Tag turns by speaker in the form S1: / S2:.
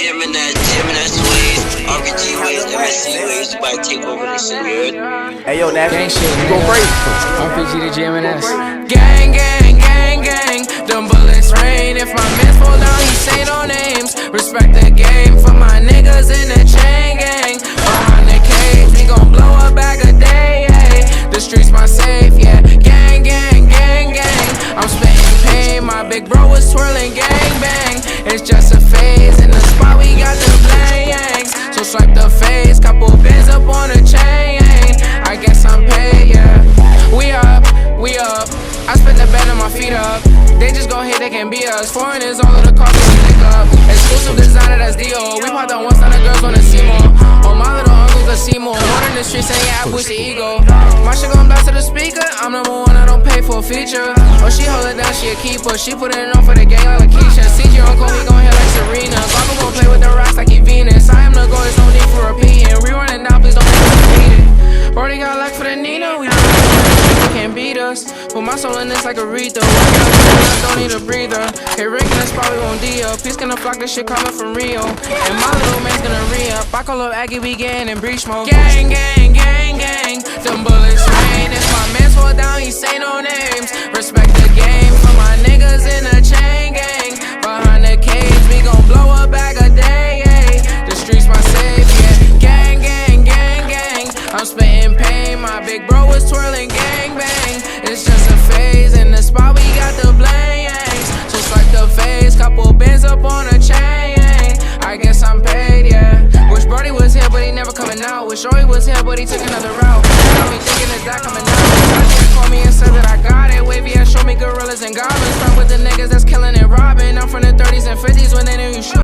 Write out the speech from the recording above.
S1: Gemini ways, RPG ways, MSC ways, about to take over this shit, you heard?
S2: Hey yo, Nash,
S3: gang shit,
S2: you go crazy.
S3: RPG to GMNS. Gang, gang, gang, gang. Them bullets rain. If my man fall down, he say no names. Respect the game for my niggas in the chain gang. Behind the cage, we gon' blow a bag a day. Yeah. The streets my safe, yeah. Gang, gang, gang, gang. I'm spitting pain. My big bro was twirling gang bang. It's just a phase. In the spot we got the blangs. So swipe the face. Couple bands up on the chain. I guess I'm paid, yeah. We up, we up. I spent the bed on my feet up. They just gon' hit, they can be us. Foreigners all of the cars we pick up. Exclusive designer, that's D.O. We popped on one side, the girls wanna see more. Oh, my little uncle could see more. More in the streets, saying yeah, I boost the ego. My shit gon' blast to the speaker. I'm number one, I don't pay for a feature. Oh, she hold it down, she a keeper. She put it on for the gang like Lakeisha. CG uncle, he gon' hit like Serena. Glocko gon' play with the rocks like he Venus. I am the goal, there's no need for repeating. Rerun it now, please don't make me repeat it. Brody got luck for the Nina, we can't beat us. Put my soul in this like Aretha. I don't need a breather. Hey, Rick, that's probably won't D-up. He's gonna flock this shit coming from Rio. And my little man's gonna re-up. I call up Aggie, we getting in breach mode. Gang, gang, gang, gang. Them bullets rain. If my man's fall down, he say no names. Respect the game for my niggas in the chain gang. Behind the cage, we gon' blow a bag a day. Yeah. The streets my safe, yeah. Gang, gang, gang, gang. I'm spitting pain. My big bro was twirling gang bang. It's just a phase. In the spot, we got the blangs. Just like the phase. Couple bands up on a chain. I guess I'm paid, yeah. Wish Brody was here, but he never coming out. Wish Joey was here, but he took another route. Got me thinking is that coming out. He called me and said that I got it. Wavy ass show me gorillas and goblins. Start with the niggas that's killing and robbing. I'm from the 30s and 50s when they